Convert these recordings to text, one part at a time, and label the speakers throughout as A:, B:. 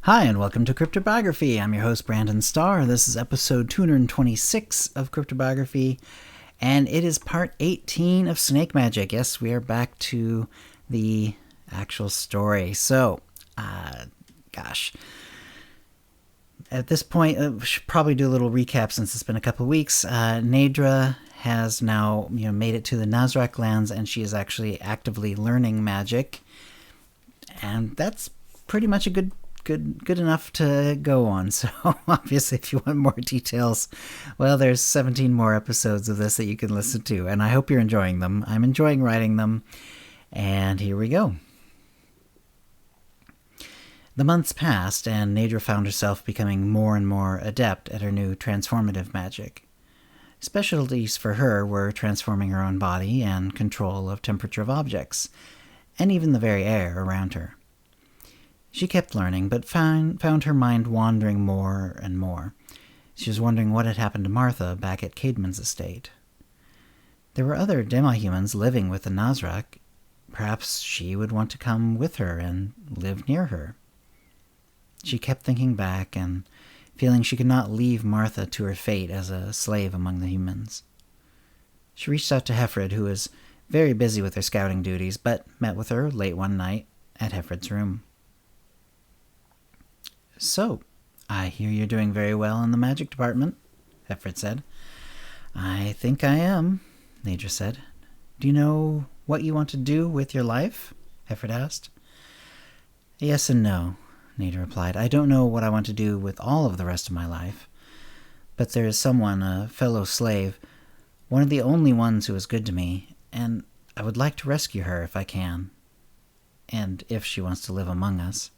A: Hi, and welcome to CryptoBiography. I'm your host, Brandon Starr. This is episode 226 of CryptoBiography, and it is part 18 of Snake Magic. Yes, we are back to the actual story. So, at this point, we should probably do a little recap since it's been a couple of weeks. Neidre has now made it to the Nazrak lands, and she is actually actively learning magic, and that's pretty much a good enough to go on. So obviously, if you want more details, well, there's 17 more episodes of this that you can listen to, and I hope you're enjoying them. I'm enjoying writing them, and here we go. The months passed, and Neidre found herself becoming more and more adept at her new transformative magic. Specialties for her were transforming her own body and control of temperature of objects, and even the very air around her. She kept learning, but found her mind wandering more and more. She was wondering what had happened to Martha back at Caedmon's estate. There were other demi-humans living with the Nazrak. Perhaps she would want to come with her and live near her. She kept thinking back and feeling she could not leave Martha to her fate as a slave among the humans. She reached out to Heffred, who was very busy with her scouting duties, but met with her late one night at Heffred's room. "So, I hear you're doing very well in the magic department," Heffred said. "I think I am," Neidre said. "Do you know what you want to do with your life?" Heffred asked. "Yes and no," Neidre replied. "I don't know what I want to do with all of the rest of my life. But there is someone, a fellow slave, one of the only ones who is good to me, and I would like to rescue her if I can. And if she wants to live among us."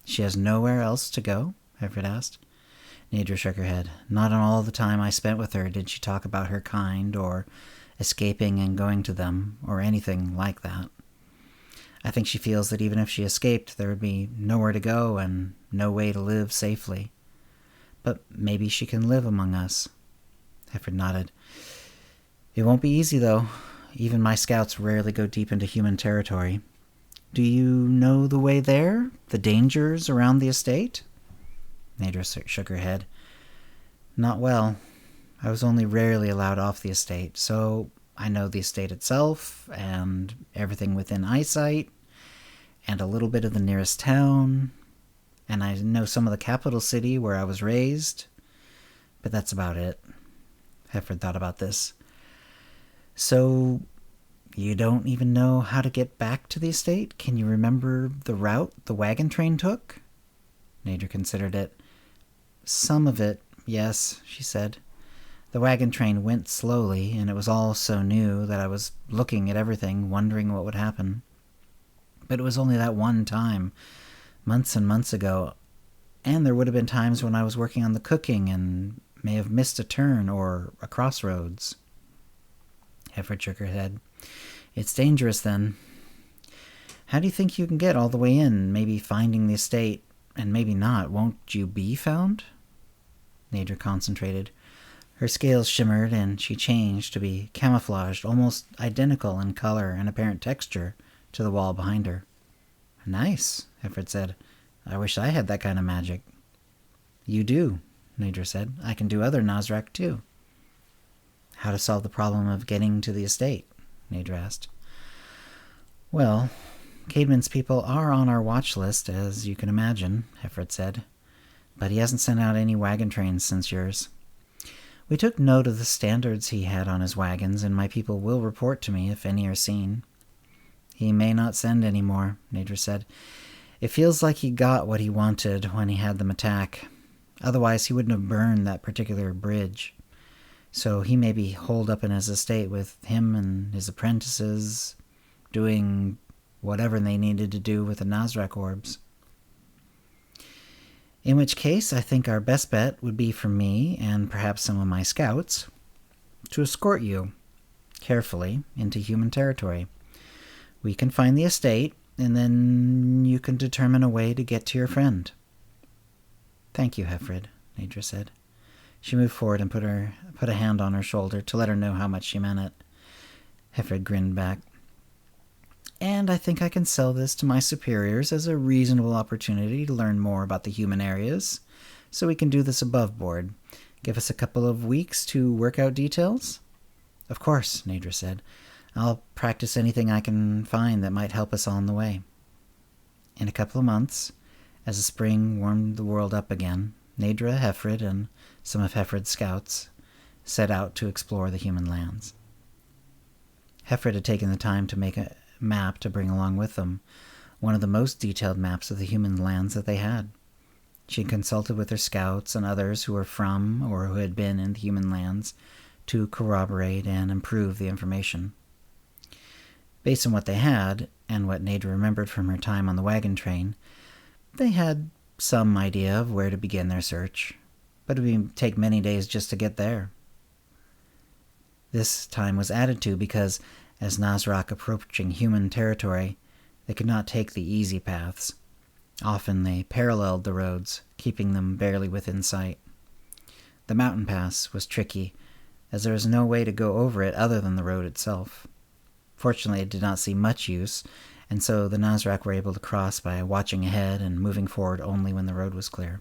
A: "She has nowhere else to go?" Heffred asked. Neidre shook her head. "Not in all the time I spent with her did she talk about her kind, or escaping and going to them, or anything like that. I think she feels that even if she escaped, there would be nowhere to go and no way to live safely. But maybe she can live among us." Heffred nodded. "It won't be easy, though. Even my scouts rarely go deep into human territory. Do you know the way there? The dangers around the estate?" Neidre shook her head. "Not well. I was only rarely allowed off the estate, so I know the estate itself, and everything within eyesight, and a little bit of the nearest town, and I know some of the capital city where I was raised, but that's about it." Heffred thought about this. "So you don't even know how to get back to the estate? Can you remember the route the wagon train took?" Neidre considered it. "Some of it, yes," she said. "The wagon train went slowly, and it was all so new that I was looking at everything, wondering what would happen. But it was only that one time, months and months ago, and there would have been times when I was working on the cooking and may have missed a turn or a crossroads." Heffred shook her head. "It's dangerous, then. How do you think you can get all the way in, maybe finding the estate, and maybe not? Won't you be found?" Neidre concentrated. Her scales shimmered, and she changed to be camouflaged, almost identical in color and apparent texture to the wall behind her. "Nice," Heffred said. "I wish I had that kind of magic." "You do," Neidre said. "I can do other Nazrak, too." "How to solve the problem of getting to the estate?" Neidre asked. "Well, Caedmon's people are on our watch list, as you can imagine," Heffred said. "But he hasn't sent out any wagon trains since yours. We took note of the standards he had on his wagons, and my people will report to me if any are seen." "He may not send any more," Neidre said. "It feels like he got what he wanted when he had them attack. Otherwise, he wouldn't have burned that particular bridge. So he may be holed up in his estate with him and his apprentices, doing whatever they needed to do with the Nazrak orbs. In which case, I think our best bet would be for me, and perhaps some of my scouts, to escort you carefully into human territory. We can find the estate, and then you can determine a way to get to your friend." "Thank you, Heffred," Neidre said. She moved forward and put a hand on her shoulder to let her know how much she meant it. Heffred grinned back. and I think I can sell this to my superiors as a reasonable opportunity to learn more about the human areas, so we can do this above board. Give us a couple of weeks to work out details?" "Of course," Neidre said. "I'll practice anything I can find that might help us on the way." In a couple of months, as the spring warmed the world up again, Neidre, Heffred, and some of Heffred's scouts set out to explore the human lands. Heffred had taken the time to make a map to bring along with them, one of the most detailed maps of the human lands that they had. She consulted with her scouts and others who were from or who had been in the human lands to corroborate and improve the information. Based on what they had, and what Neidre remembered from her time on the wagon train, they had some idea of where to begin their search, but it would take many days just to get there. This time was added to because, as Nazrak approaching human territory, they could not take the easy paths. Often they paralleled the roads, keeping them barely within sight. The mountain pass was tricky, as there was no way to go over it other than the road itself. Fortunately, it did not see much use, and so the Nazrak were able to cross by watching ahead and moving forward only when the road was clear.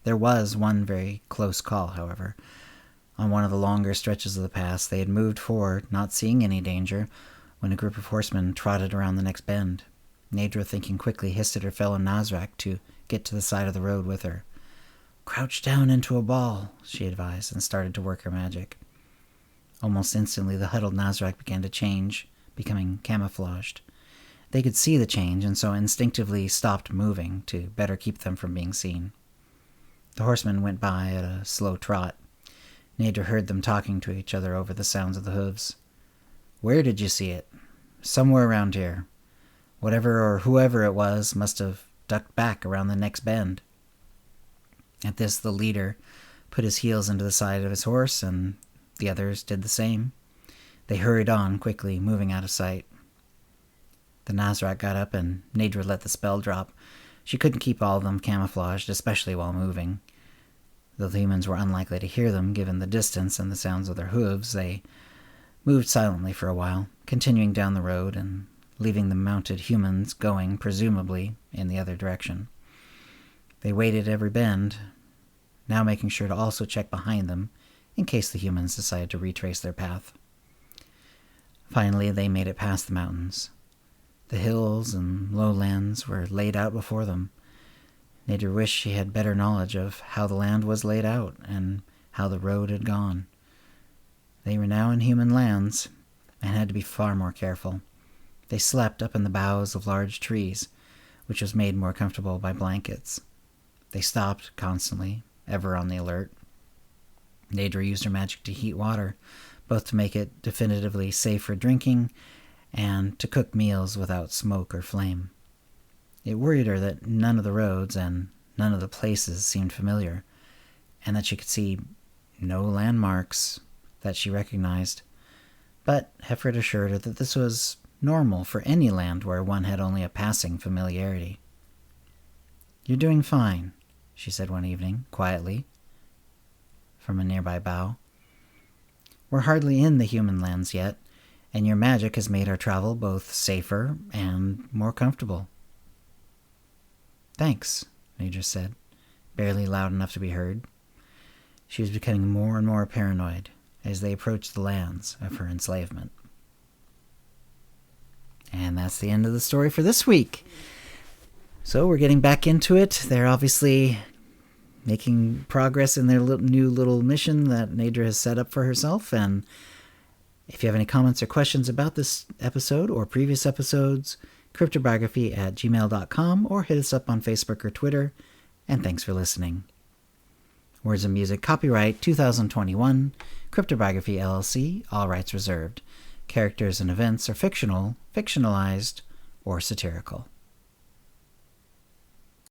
A: There was one very close call, however. On one of the longer stretches of the pass, they had moved forward, not seeing any danger, when a group of horsemen trotted around the next bend. Neidre, thinking quickly, hissed at her fellow Nazrak to get to the side of the road with her. "Crouch down into a ball," she advised, and started to work her magic. Almost instantly, the huddled Nazrak began to change, becoming camouflaged. They could see the change, and so instinctively stopped moving to better keep them from being seen. The horsemen went by at a slow trot. Neidre heard them talking to each other over the sounds of the hooves. "Where did you see it?" "Somewhere around here. Whatever or whoever it was must have ducked back around the next bend." At this, the leader put his heels into the side of his horse, and the others did the same. They hurried on quickly, moving out of sight. The Nazrak got up, and Neidre let the spell drop. She couldn't keep all of them camouflaged, especially while moving. Though the humans were unlikely to hear them, given the distance and the sounds of their hooves, they moved silently for a while, continuing down the road and leaving the mounted humans going, presumably, in the other direction. They waited every bend, now making sure to also check behind them in case the humans decided to retrace their path. Finally, they made it past the mountains. The hills and lowlands were laid out before them. Neidre wished she had better knowledge of how the land was laid out and how the road had gone. They were now in human lands and had to be far more careful. They slept up in the boughs of large trees, which was made more comfortable by blankets. They stopped constantly, ever on the alert. Neidre used her magic to heat water, both to make it definitively safe for drinking and to cook meals without smoke or flame. It worried her that none of the roads and none of the places seemed familiar, and that she could see no landmarks that she recognized. But Heffred assured her that this was normal for any land where one had only a passing familiarity. "You're doing fine," she said one evening, quietly, from a nearby bough. "We're hardly in the human lands yet, and your magic has made our travel both safer and more comfortable." "Thanks," Neidre said, barely loud enough to be heard. She was becoming more and more paranoid as they approached the lands of her enslavement. And that's the end of the story for this week. So we're getting back into it. They're obviously making progress in their new little mission that Neidre has set up for herself. And if you have any comments or questions about this episode or previous episodes, CryptoBiography@gmail.com, or hit us up on Facebook or Twitter. And thanks for listening. Words and music copyright 2021, CryptoBiography LLC, all rights reserved. Characters and events are fictional, fictionalized, or satirical.